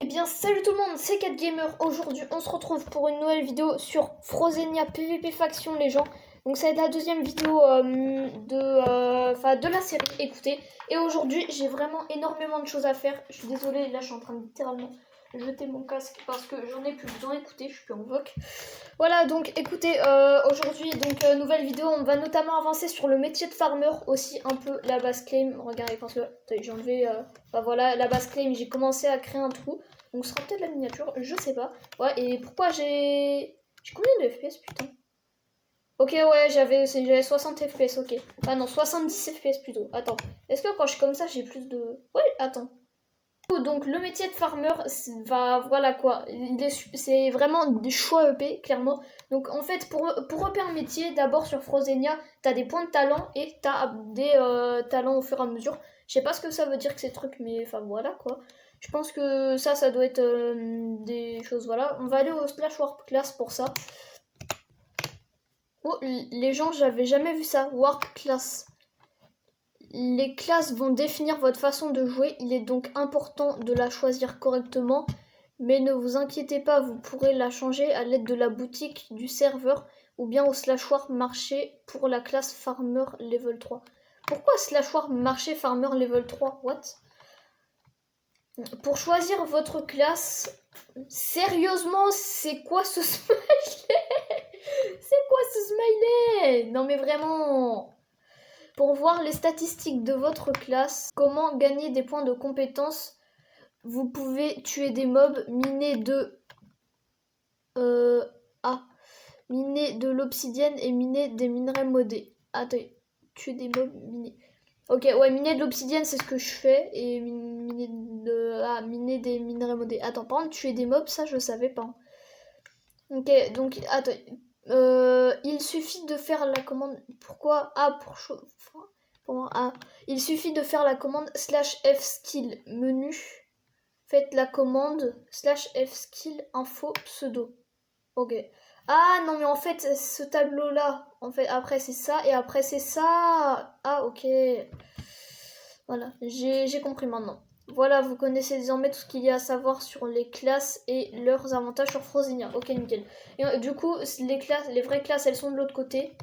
Eh bien salut tout le monde, c'est 4Gamer. Aujourd'hui on se retrouve pour une nouvelle vidéo sur Frozenia PvP Faction les gens. Donc ça va être la deuxième vidéo de la série, écoutez. Et aujourd'hui j'ai vraiment énormément de choses à faire. Je suis désolée, là je suis en train de littéralement jeter mon casque parce que j'en ai plus besoin. Écoutez, je suis plus en voc. Voilà, donc écoutez, aujourd'hui, nouvelle vidéo, on va notamment avancer sur le métier de farmer, aussi un peu la base claim. Regardez, parce que j'ai enlevé, voilà, la base claim, j'ai commencé à créer un trou. Donc ce sera peut-être la miniature, je sais pas. Ouais, et pourquoi j'ai combien de FPS, putain? Ok, ouais, j'avais 60 FPS, ok. Ah non, 70 FPS plutôt. Attends, est-ce que quand je suis comme ça, j'ai plus de... Ouais, attends. Donc le métier de farmer voilà quoi, c'est vraiment des choix EP clairement. Donc en fait pour EP un métier, d'abord sur Frozenia t'as des points de talent et t'as des talents au fur et à mesure. Je sais pas ce que ça veut dire que ces trucs, mais enfin voilà quoi. Je pense que ça doit être des choses, voilà. On va aller au Splash Warp Class pour ça. Oh les gens, j'avais jamais vu ça, Warp Class. Les classes vont définir votre façon de jouer, il est donc important de la choisir correctement, mais ne vous inquiétez pas, vous pourrez la changer à l'aide de la boutique du serveur ou bien au Slash Warp Marché pour la classe Farmer Level 3. Pourquoi Slash Warp Marché Farmer Level 3? What? Pour choisir votre classe, sérieusement, c'est quoi ce smiley? C'est quoi ce smiley? Non mais vraiment... Pour voir les statistiques de votre classe, comment gagner des points de compétence, vous pouvez tuer des mobs, miner miner de l'obsidienne et miner des minerais modés. Attends, tuer des mobs, miner. Ok, ouais, miner de l'obsidienne, c'est ce que je fais, et miner des minerais modés. Attends, par contre, tuer des mobs, ça je savais pas. Ok, donc, attends. Il suffit de faire la commande. Pourquoi? Il suffit de faire la commande /f skill menu. Faites la commande /f skill info pseudo. Ok. Ah non mais en fait ce tableau là, en fait après c'est ça et après c'est ça. Ah ok. Voilà, j'ai compris maintenant. Voilà, vous connaissez désormais tout ce qu'il y a à savoir sur les classes et leurs avantages sur Frozenia. Ok, nickel. Et du coup, les vraies classes, elles sont de l'autre côté.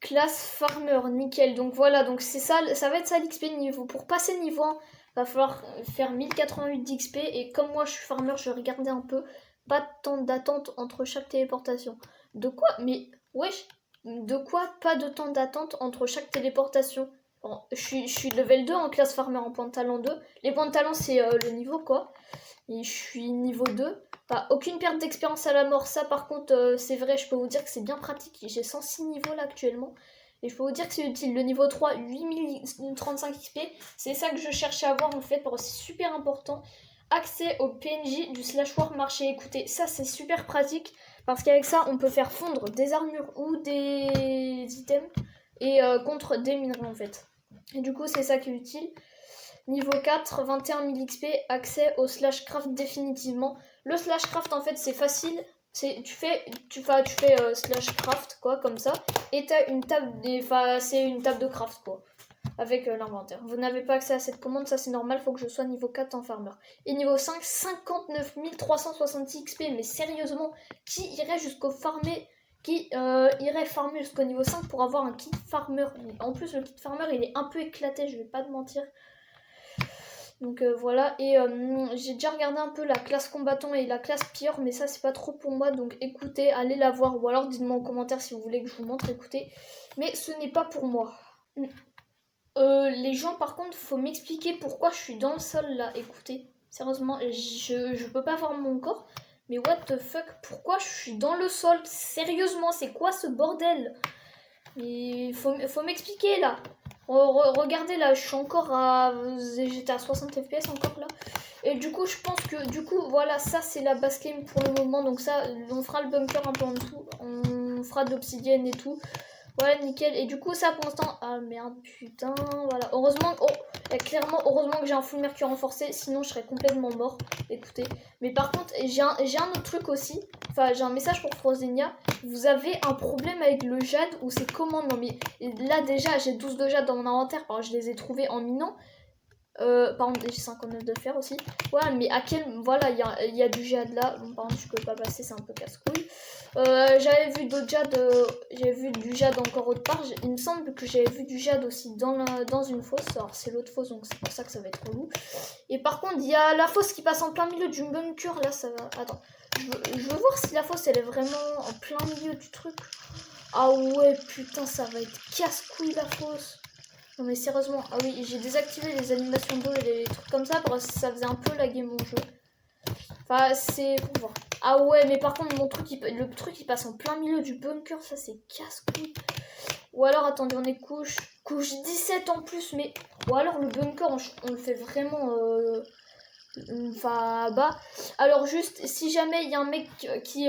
Classe farmer, nickel. Donc voilà, donc c'est ça, ça va être ça l'XP niveau. Pour passer niveau 1, va falloir faire 1088 d'XP. Et comme moi je suis farmer, je regardais un peu. Pas de temps d'attente entre chaque téléportation. De quoi? Mais wesh, de quoi pas de temps d'attente entre chaque téléportation? Bon, je suis level 2 en classe farmer en point de talent 2. Les points de talent c'est le niveau quoi. Et je suis niveau 2. Enfin, aucune perte d'expérience à la mort. Ça par contre c'est vrai, je peux vous dire que c'est bien pratique. J'ai 106 niveaux là actuellement. Et je peux vous dire que c'est utile. Le niveau 3, 8035 XP. C'est ça que je cherchais à avoir en fait. C'est super important. Accès au PNJ du Slash War Marché. Écoutez, ça c'est super pratique. Parce qu'avec ça, on peut faire fondre des armures ou des items. Et contre des minerais en fait. Et du coup, c'est ça qui est utile. Niveau 4, 21 000 XP, accès au slash craft définitivement. Le slash craft en fait c'est facile. Tu fais slash craft quoi comme ça. Et t'as une table, c'est une table de craft quoi. Avec l'inventaire. Vous n'avez pas accès à cette commande, ça c'est normal, faut que je sois niveau 4 en farmer. Et niveau 5, 59 366 XP, mais sérieusement, qui irait jusqu'au farmer, irait farmer jusqu'au niveau 5 pour avoir un kit farmer? En plus le kit farmer il est un peu éclaté, je vais pas te mentir. Donc voilà, et j'ai déjà regardé un peu la classe combattant et la classe pire, mais ça c'est pas trop pour moi, donc écoutez, allez la voir, ou alors dites-moi en commentaire si vous voulez que je vous montre, écoutez. Mais ce n'est pas pour moi. Les gens par contre, faut m'expliquer pourquoi je suis dans le sol là, écoutez. Sérieusement, je peux pas voir mon corps, mais what the fuck, pourquoi je suis dans le sol? Sérieusement, c'est quoi ce bordel? Mais faut m'expliquer là. Regardez là, je suis encore à... J'étais à 60 FPS encore là. Et du coup, je pense que... Du coup, voilà, ça c'est la base game pour le moment. Donc ça, on fera le bunker un peu en dessous. On fera de l'obsidienne et tout. Voilà, nickel. Et du coup, ça pour l'instant... Ah merde, putain, voilà. Heureusement, heureusement que j'ai un full mercure renforcé. Sinon, je serais complètement mort. Écoutez. Mais par contre, j'ai un autre truc aussi. Enfin, j'ai un message pour Frozenia. Vous avez un problème avec le jade ou c'est comment? Non mais là déjà j'ai 12 de jade dans mon inventaire, alors je les ai trouvés en minant. Par contre, j'ai 59 de fer aussi. Ouais, mais à quel... Voilà, il y a du jade là. Bon, par contre, je peux pas passer, c'est un peu casse-couille. J'avais vu d'autres jades. J'avais vu du jade encore autre part. Il me semble que j'avais vu du jade aussi dans une fosse. Alors, c'est l'autre fosse, donc c'est pour ça que ça va être relou. Et par contre, il y a la fosse qui passe en plein milieu du bunker. Là, ça va... Attends. Je veux voir si la fosse, elle est vraiment en plein milieu du truc. Ah ouais, putain, ça va être casse-couille la fosse. Non mais sérieusement, ah oui, j'ai désactivé les animations d'eau et les trucs comme ça parce que ça faisait un peu laguer mon jeu. Enfin, c'est pour voir. Ah ouais, mais par contre, le truc il passe en plein milieu du bunker, ça c'est casse-couille. Ou alors, attendez, on est couche 17 en plus, mais... Ou alors le bunker, on le fait vraiment... Enfin, bas. Alors juste, si jamais il y a un mec qui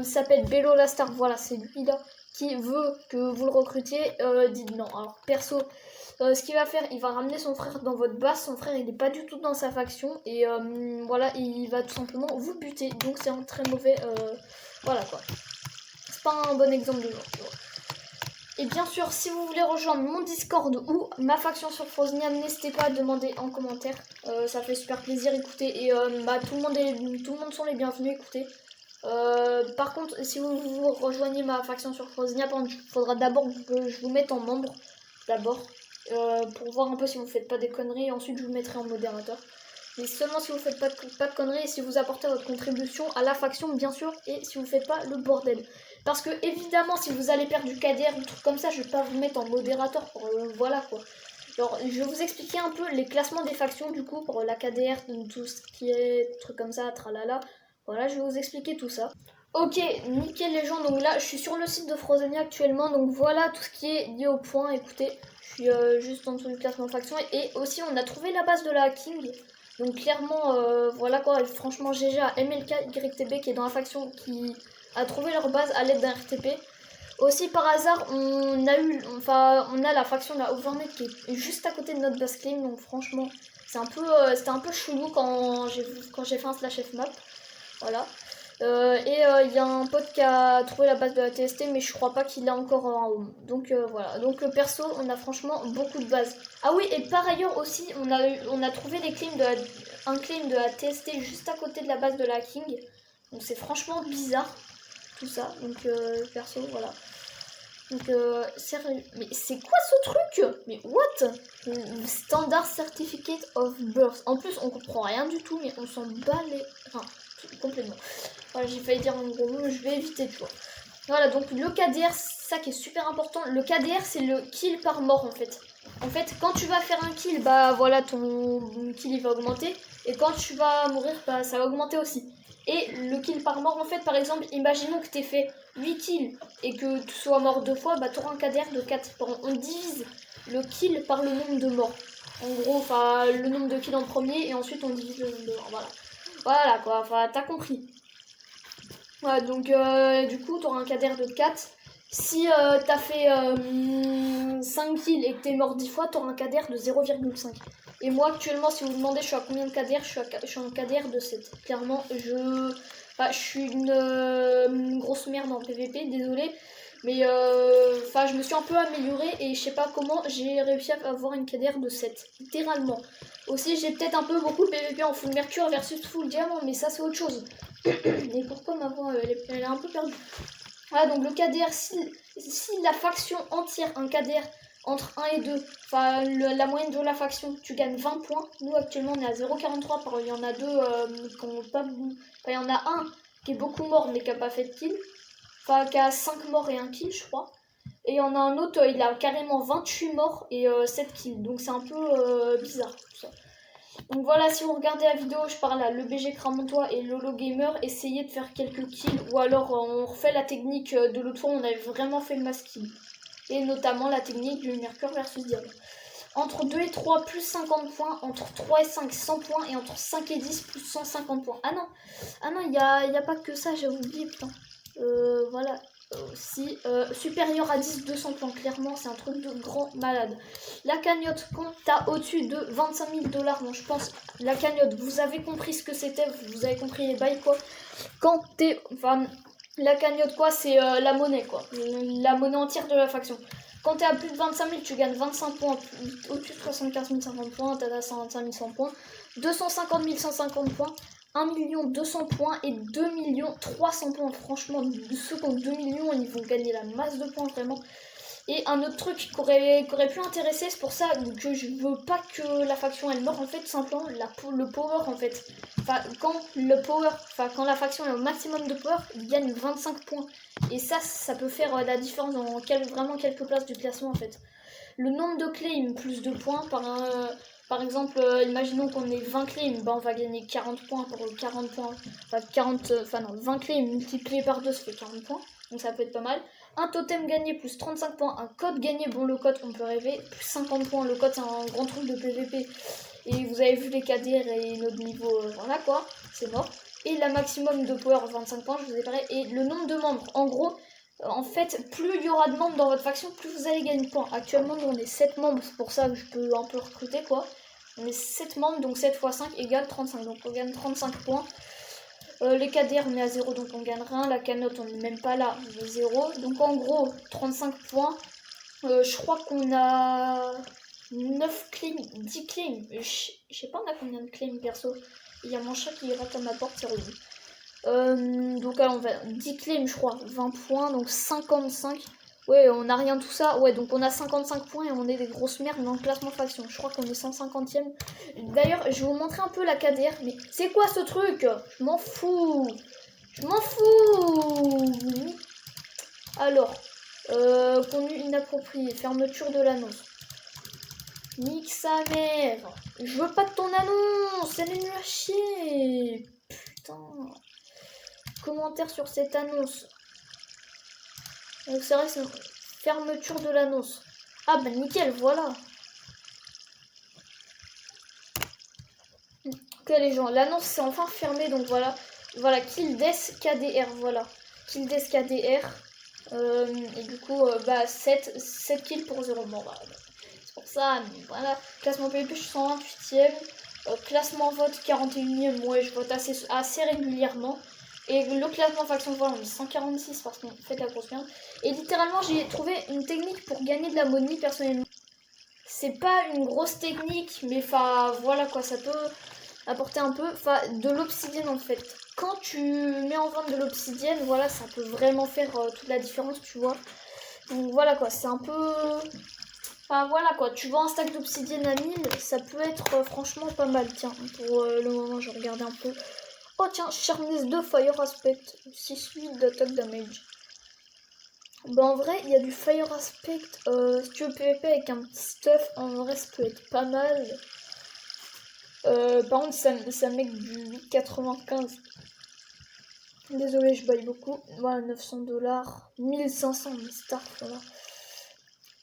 s'appelle Bello la Star, voilà, c'est lui là, qui veut que vous le recrutiez, dites non. Alors perso, ce qu'il va faire, il va ramener son frère dans votre base. Son frère, il n'est pas du tout dans sa faction. Et voilà, il va tout simplement vous buter. Donc c'est un très mauvais... voilà quoi. C'est pas un bon exemple de joueur. Et bien sûr, si vous voulez rejoindre mon Discord ou ma faction sur Froznia, n'hésitez pas à demander en commentaire. Ça fait super plaisir, écoutez. Et tout le monde sont les bienvenus, écoutez. Par contre, si vous rejoignez ma faction sur Froznia, il faudra d'abord que je vous mette en membre. D'abord. Pour voir un peu si vous faites pas des conneries. Et ensuite, je vous mettrai en modérateur. Mais seulement si vous faites pas de conneries et si vous apportez votre contribution à la faction, bien sûr. Et si vous faites pas le bordel. Parce que évidemment, si vous allez perdre du KDR ou truc comme ça, je vais pas vous mettre en modérateur pour voilà quoi. Alors, je vais vous expliquer un peu les classements des factions du coup pour la KDR, tout ce qui est truc comme ça, tralala. Voilà, je vais vous expliquer tout ça. Ok, nickel les gens, donc là je suis sur le site de Frozenia actuellement, donc voilà tout ce qui est lié au point. Écoutez, je suis juste en dessous du classement faction et aussi on a trouvé la base de la King. Donc clairement, voilà quoi, franchement GG à MLK YTB qui est dans la faction qui a trouvé leur base à l'aide d'un RTP. Aussi par hasard, on a la faction de la Overnet qui est juste à côté de notre base claim, donc franchement, c'était un peu chelou quand j'ai fait un slash F map. Voilà. Il y a un pote qui a trouvé la base de la TST, mais je crois pas qu'il l'a encore en home. Donc voilà. Donc perso, on a franchement beaucoup de bases. Ah oui, et par ailleurs aussi, on a trouvé un claim de la TST juste à côté de la base de la King. Donc c'est franchement bizarre tout ça. Donc perso, voilà. Donc sérieux, mais c'est quoi ce truc? Mais what? Standard Certificate of Birth. En plus, on comprend rien du tout, mais on s'en bat les... Enfin, complètement. Voilà, j'ai failli dire un gros mot, je vais éviter, tu vois. Voilà, donc le KDR, c'est ça qui est super important. Le KDR, c'est le kill par mort, en fait. En fait, quand tu vas faire un kill, bah voilà, ton kill, il va augmenter. Et quand tu vas mourir, bah ça va augmenter aussi. Et le kill par mort, en fait, par exemple, imaginons que tu aies fait 8 kills et que tu sois mort 2 fois, bah tu auras un KDR de 4. On divise le kill par le nombre de morts. En gros, enfin, le nombre de kills en premier et ensuite on divise le nombre de morts. Voilà. Voilà quoi, enfin, t'as compris. Voilà, donc du coup, tu auras un KDR de 4. Si t'as fait 5 kills et que t'es mort 10 fois, tu auras un KDR de 0,5. Et moi, actuellement, si vous me demandez, je suis à combien de KDR, je suis en KDR de 7. Clairement, je suis une grosse merde en PVP, désolé. Mais je me suis un peu améliorée et je sais pas comment j'ai réussi à avoir une KDR de 7. Littéralement. Aussi, j'ai peut-être un peu beaucoup de PVP en full mercure versus full diamant, mais ça, c'est autre chose. Et pourquoi ma voix, elle est un peu perdue. Voilà, donc le KDR, si la faction entière, un KDR entre 1 et 2, enfin la moyenne de la faction, tu gagnes 20 points. Nous actuellement on est à 0,43, il y en a deux qui ont pas... Enfin il y en a un qui est beaucoup mort mais qui a pas fait de kill. Enfin qui a 5 morts et 1 kill je crois. Et il y en a un autre, il a carrément 28 morts et 7 kills. Donc c'est un peu bizarre tout ça. Donc voilà, si vous regardez la vidéo, je parle à LeBG Cramontois et Lolo Gamer, essayez de faire quelques kills, ou alors on refait la technique de l'autre fois, on avait vraiment fait le mass kill. Et notamment la technique du Mercure versus Diamant. Entre 2 et 3, plus 50 points, entre 3 et 5, 100 points, et entre 5 et 10, plus 150 points. Ah non, il y a pas que ça, j'ai oublié, putain. Voilà. Si supérieur à 10, 200 points, clairement c'est un truc de grand malade. La cagnotte, quand t'as au-dessus de 25 000 $, bon je pense, la cagnotte, vous avez compris ce que c'était, vous avez compris les bails quoi. Quand t'es, enfin, la cagnotte quoi, c'est la monnaie quoi, la monnaie entière de la faction. Quand t'es à plus de 25 000, tu gagnes 25 points. Au-dessus de 75 050 points, t'as à 125 100 points. 250 150 points. 1 200 points et 2 300 points. Franchement, ceux qui ont 2 millions, ils vont gagner la masse de points, vraiment. Et un autre truc qui aurait pu intéresser, c'est pour ça que je veux pas que la faction elle meure, en fait, simplement le power, en fait. Enfin, quand la faction est au maximum de power, il gagne 25 points. Et ça peut faire la différence dans vraiment quelques places du classement, en fait. Le nombre de claims plus de points, par exemple, imaginons qu'on ait 20 claims, on va gagner 40 points pour 40 points. Enfin, 20 claims multiplié par 2, ça fait 40 points. Donc ça peut être pas mal. Un totem gagné plus 35 points. Un code gagné, bon le code on peut rêver, plus 50 points. Le code c'est un grand truc de PVP. Et vous avez vu les KDR et notre niveau, voilà quoi, c'est mort. Et la maximum de power 25 points, je vous ai parlé. Et le nombre de membres, en gros, en fait, plus il y aura de membres dans votre faction, plus vous allez gagner de points. Actuellement, nous, on est 7 membres, c'est pour ça que je peux un peu recruter, quoi. On est 7 membres, donc 7 x 5 égale 35, donc on gagne 35 points. Les KDR, on est à 0, donc on gagne rien. La canotte, on n'est même pas là, on est 0. Donc en gros, 35 points. Je crois qu'on a 9 claims, 10 claims. Je sais pas, on a combien de claims perso. Il y a mon chat qui rate à ma porte, c'est relou. Donc on va 10 claims, je crois, 20 points, donc 55. Ouais, on a rien tout ça. Ouais, donc on a 55 points et on est des grosses merdes dans le classement faction. Je crois qu'on est 150e. D'ailleurs, je vais vous montrer un peu la KDR. Mais c'est quoi ce truc? Je m'en fous. Je m'en fous. Alors, contenu inapproprié. Fermeture de l'annonce. Nique sa mère. Je veux pas de ton annonce. Elle est nulle à chier. Putain. Commentaire sur cette annonce. Donc c'est vrai, c'est fermeture de l'annonce. Ah bah nickel, voilà. Ok les gens, l'annonce c'est enfin fermé, donc voilà. Voilà, Kildes KDR, voilà. Kildes KDR. Et du coup, 7 kills pour 0. Bon, bah, c'est pour ça, mais voilà. Classement PvP, je suis 128ème. Classement vote, 41ème. Ouais, je vote assez régulièrement. Et le classement faction, voilà, on est 146 parce qu'on fait la grosse merde. Et littéralement, j'ai trouvé une technique pour gagner de la money personnellement. C'est pas une grosse technique, mais enfin, voilà quoi, ça peut apporter un peu. Enfin, de l'obsidienne en fait. Quand tu mets en vente de l'obsidienne, voilà, ça peut vraiment faire toute la différence, tu vois. Donc voilà quoi, c'est un peu... Enfin voilà quoi, tu vends un stack d'obsidienne à 1000, ça peut être franchement pas mal. Tiens, pour le moment, je regarde un peu. Oh tiens, Sharpness 2, Fire Aspect, 6-8 d'attaque damage. Bah en vrai, il y a du Fire Aspect, si tu veux PvP avec un petit stuff, en vrai ça peut être pas mal. Par contre, ça met du 8,95. Désolé, je baille beaucoup. Voilà, 900 $, 1500, mais start, voilà.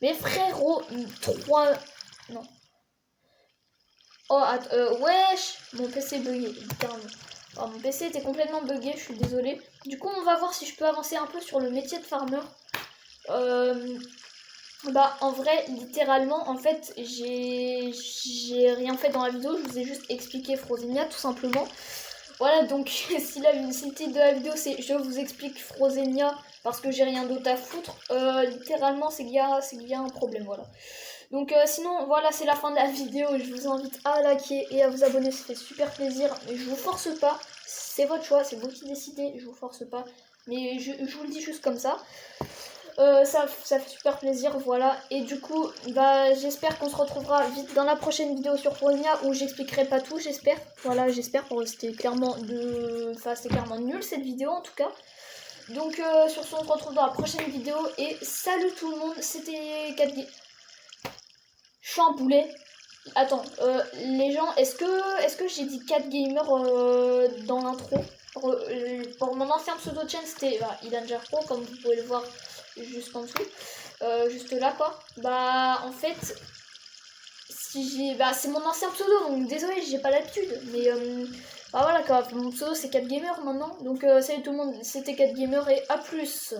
Mais frérot, 3... Non. Oh, wesh, mon PC est bugué, littéralement. Alors, mon PC était complètement bugué, je suis désolée. Du coup, on va voir si je peux avancer un peu sur le métier de farmer. Bah, en vrai, littéralement, en fait, j'ai rien fait dans la vidéo. Je vous ai juste expliqué Frozenia, tout simplement. Voilà, donc, si le titre de la vidéo, c'est « Je vous explique Frozenia parce que j'ai rien d'autre à foutre », littéralement, c'est qu'il y a un problème, voilà. Donc sinon voilà, c'est la fin de la vidéo. Je vous invite à liker et à vous abonner, ça fait super plaisir. Mais je vous force pas, c'est votre choix, c'est vous qui décidez, je vous force pas. Mais je vous le dis juste comme ça. Ça fait super plaisir, voilà. Et du coup, bah j'espère qu'on se retrouvera vite dans la prochaine vidéo sur Frozenia où j'expliquerai pas tout, j'espère. Voilà, j'espère, parce que c'était clairement nul cette vidéo en tout cas. Donc sur ce, on se retrouve dans la prochaine vidéo et salut tout le monde, c'était 4G. Je suis un poulet. Attends, les gens, est-ce que j'ai dit 4 gamers dans l'intro? Pour mon ancien pseudo de chaîne, c'était Idanger Pro, comme vous pouvez le voir juste en dessous. Juste là, quoi. Bah, en fait, c'est mon ancien pseudo, donc désolé, j'ai pas l'habitude. Mais, voilà, quoi. Mon pseudo, c'est 4 gamers maintenant. Donc, salut tout le monde, c'était 4 gamers et à plus.